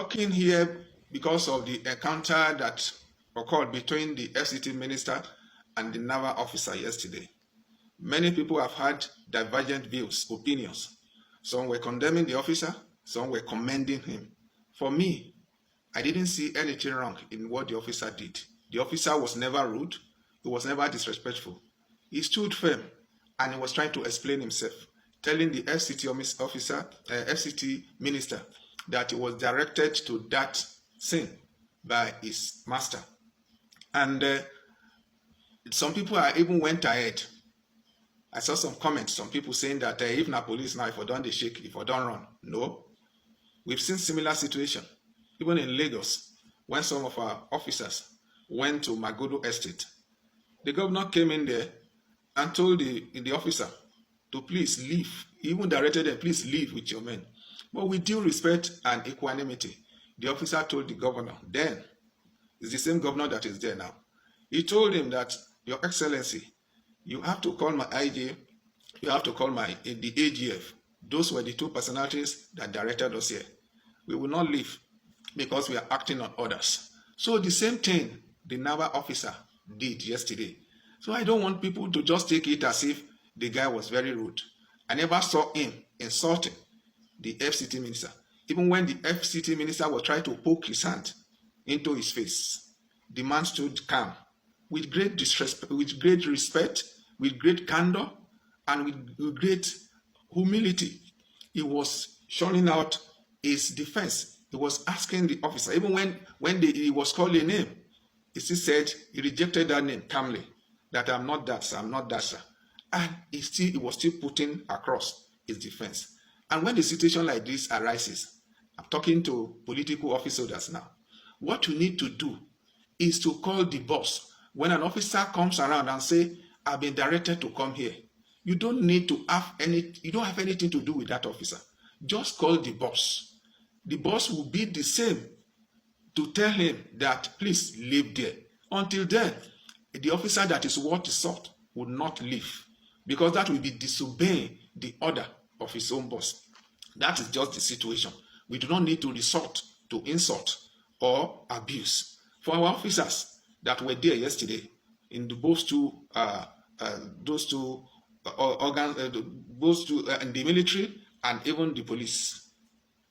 talking here because of the encounter that occurred between the FCT Minister and the Naval Officer yesterday. Many people have had divergent views, opinions. Some were condemning the officer, some were commending him. For me, I didn't see anything wrong in what the officer did. The officer was never rude, he was never disrespectful. He stood firm and he was trying to explain himself, telling the FCT Minister that he was directed to that scene by his master. And some people even went ahead. I saw some comments, some people saying that if na police now, if I don't shake, if I don't run. No. We've seen similar situation, even in Lagos, when some of our officers went to Magodo estate. The governor came in there and told the officer to please leave. He even directed them, please leave with your men. But with due respect and equanimity, the officer told the governor, then, it's the same governor that is there now. He told him that, Your Excellency, you have to call my IG, you have to call the AGF. Those were the two personalities that directed us here. We will not leave because we are acting on orders. So the same thing the naval officer did yesterday. So I don't want people to just take it as if the guy was very rude. I never saw him insulting the FCT Minister. Even when the FCT Minister was trying to poke his hand into his face, the man stood calm, with great disrespect, with great respect, with great candor, and with great humility. He was showing out his defense. He was asking the officer, even when he was called a name, he still said, he rejected that name calmly, that I'm not that, sir, I'm not that, sir. And he was still putting across his defense. And when the situation like this arises, I'm talking to political officers now, what you need to do is to call the boss. When an officer comes around and say, I've been directed to come here, you don't need to have you don't have anything to do with that officer. Just call the boss. The boss will be the same to tell him that please leave there. Until then, the officer that is worth his salt would not leave, because that will be disobeying the order of his own boss. That is just the situation. We do not need to resort to insult or abuse. For our officers that were there yesterday in those two organs, in the military and even the police,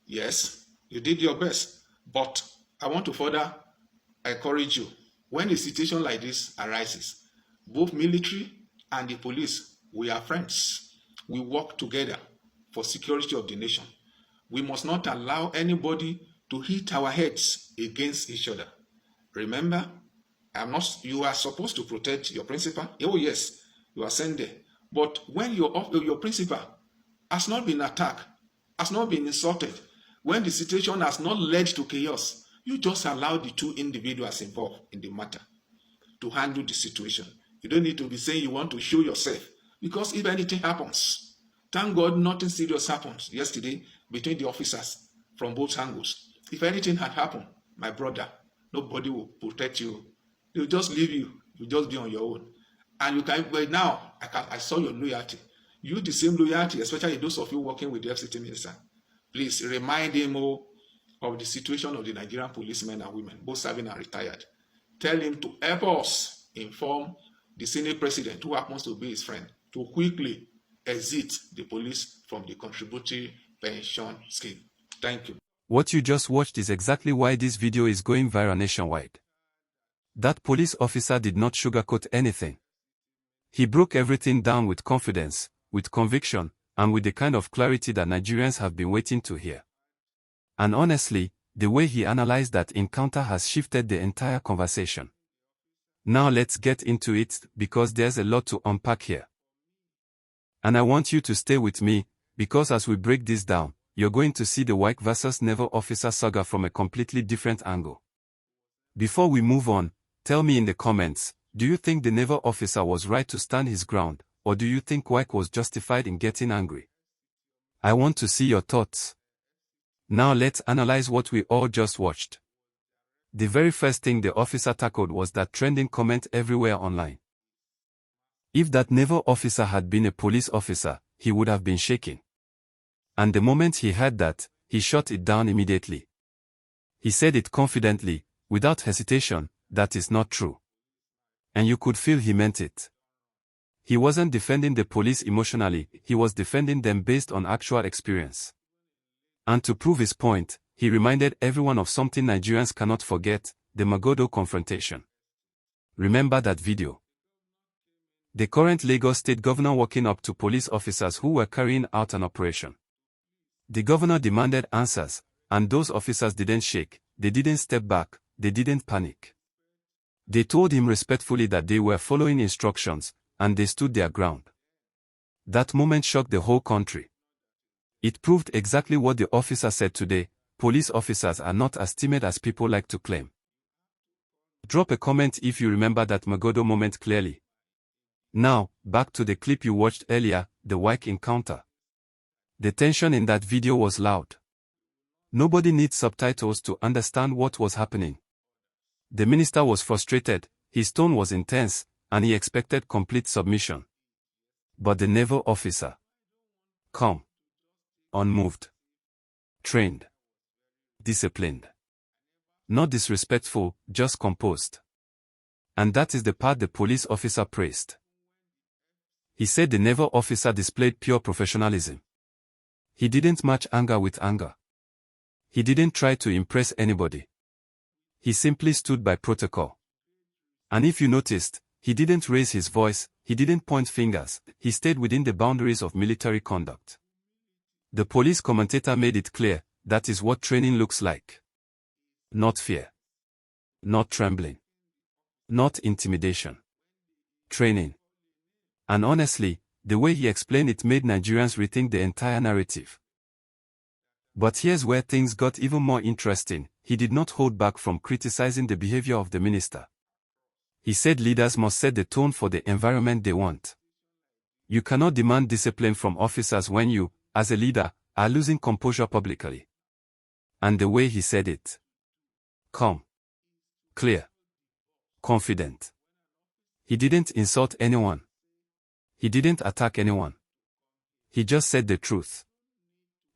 yes, you did your best. But I want to further encourage you, when a situation like this arises, both military and the police, we are friends. We work together for security of the nation. We must not allow anybody to hit our heads against each other. Remember, you are supposed to protect your principal. Oh yes, you are sent there. But when your principal has not been attacked, has not been insulted, when the situation has not led to chaos, you just allow the two individuals involved in the matter to handle the situation. You don't need to be saying you want to show yourself, because if anything happens, thank God nothing serious happened yesterday between the officers from both angles. If anything had happened, my brother, nobody will protect you. They'll just leave you. You'll just be on your own. And you can, but now, I saw your loyalty. You the same loyalty, especially those of you working with the FCT Minister. Please remind him of the situation of the Nigerian policemen and women, both serving and retired. Tell him to help us inform the Senate President, who happens to be his friend, to quickly exit the police from the contributory pension scheme. Thank you. What you just watched is exactly why this video is going viral nationwide. That police officer did not sugarcoat anything. He broke everything down with confidence, with conviction, and with the kind of clarity that Nigerians have been waiting to hear. And honestly, the way he analyzed that encounter has shifted the entire conversation. Now let's get into it, because there's a lot to unpack here. And I want you to stay with me, because as we break this down, you're going to see the Wike versus Naval Officer saga from a completely different angle. Before we move on, tell me in the comments, do you think the naval officer was right to stand his ground, or do you think Wike was justified in getting angry? I want to see your thoughts. Now let's analyze what we all just watched. The very first thing the officer tackled was that trending comment everywhere online. If that naval officer had been a police officer, he would have been shaking. And the moment he heard that, he shut it down immediately. He said it confidently, without hesitation, that is not true. And you could feel he meant it. He wasn't defending the police emotionally, he was defending them based on actual experience. And to prove his point, he reminded everyone of something Nigerians cannot forget, the Magodo confrontation. Remember that video? The current Lagos State governor walking up to police officers who were carrying out an operation. The governor demanded answers, and those officers didn't shake, they didn't step back, they didn't panic. They told him respectfully that they were following instructions, and they stood their ground. That moment shocked the whole country. It proved exactly what the officer said today: police officers are not as timid as people like to claim. Drop a comment if you remember that Magodo moment clearly. Now, back to the clip you watched earlier, the Wike encounter. The tension in that video was loud. Nobody needs subtitles to understand what was happening. The minister was frustrated, his tone was intense, and he expected complete submission. But the naval officer, calm, unmoved, trained, disciplined. Not disrespectful, just composed. And that is the part the police officer praised. He said the naval officer displayed pure professionalism. He didn't match anger with anger. He didn't try to impress anybody. He simply stood by protocol. And if you noticed, he didn't raise his voice, he didn't point fingers, he stayed within the boundaries of military conduct. The police commentator made it clear, that is what training looks like. Not fear. Not trembling. Not intimidation. Training. And honestly, the way he explained it made Nigerians rethink the entire narrative. But here's where things got even more interesting: he did not hold back from criticizing the behavior of the minister. He said leaders must set the tone for the environment they want. You cannot demand discipline from officers when you, as a leader, are losing composure publicly. And the way he said it: calm, clear, confident. He didn't insult anyone. He didn't attack anyone. He just said the truth.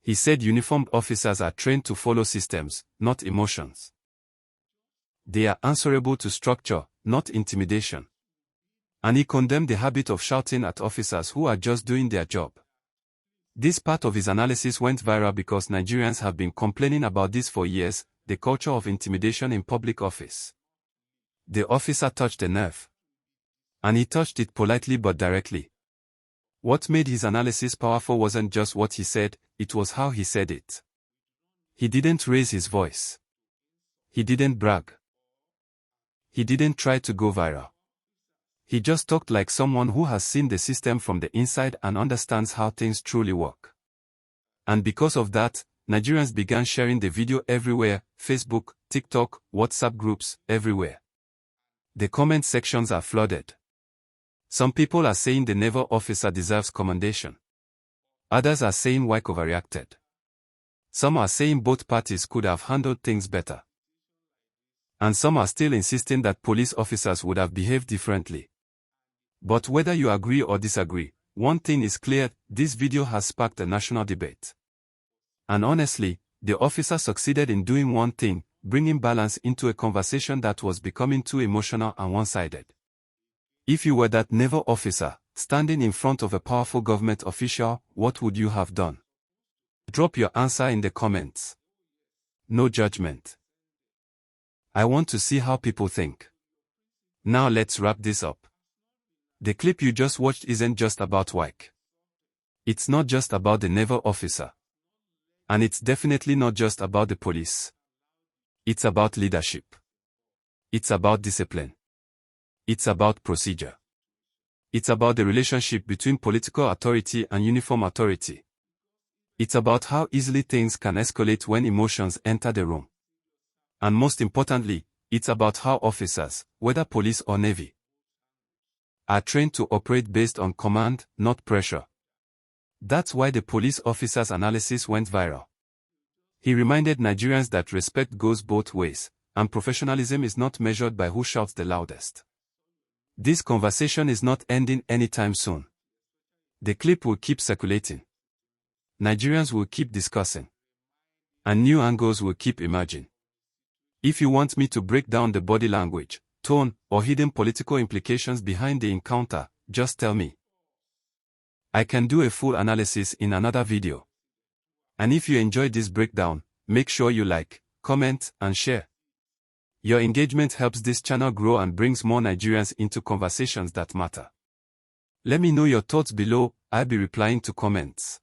He said uniformed officers are trained to follow systems, not emotions. They are answerable to structure, not intimidation. And he condemned the habit of shouting at officers who are just doing their job. This part of his analysis went viral because Nigerians have been complaining about this for years, the culture of intimidation in public office. The officer touched a nerve. And he touched it politely but directly. What made his analysis powerful wasn't just what he said, it was how he said it. He didn't raise his voice. He didn't brag. He didn't try to go viral. He just talked like someone who has seen the system from the inside and understands how things truly work. And because of that, Nigerians began sharing the video everywhere: Facebook, TikTok, WhatsApp groups, everywhere. The comment sections are flooded. Some people are saying the naval officer deserves commendation. Others are saying Wike overreacted. Some are saying both parties could have handled things better. And some are still insisting that police officers would have behaved differently. But whether you agree or disagree, one thing is clear: this video has sparked a national debate. And honestly, the officer succeeded in doing one thing: bringing balance into a conversation that was becoming too emotional and one-sided. If you were that naval officer, standing in front of a powerful government official, what would you have done? Drop your answer in the comments. No judgment. I want to see how people think. Now let's wrap this up. The clip you just watched isn't just about Wike. It's not just about the naval officer. And it's definitely not just about the police. It's about leadership. It's about discipline. It's about procedure. It's about the relationship between political authority and uniform authority. It's about how easily things can escalate when emotions enter the room. And most importantly, it's about how officers, whether police or navy, are trained to operate based on command, not pressure. That's why the police officer's analysis went viral. He reminded Nigerians that respect goes both ways, and professionalism is not measured by who shouts the loudest. This conversation is not ending anytime soon. The clip will keep circulating. Nigerians will keep discussing. And new angles will keep emerging. If you want me to break down the body language, tone, or hidden political implications behind the encounter, just tell me. I can do a full analysis in another video. And if you enjoyed this breakdown, make sure you like, comment, and share. Your engagement helps this channel grow and brings more Nigerians into conversations that matter. Let me know your thoughts below. I'll be replying to comments.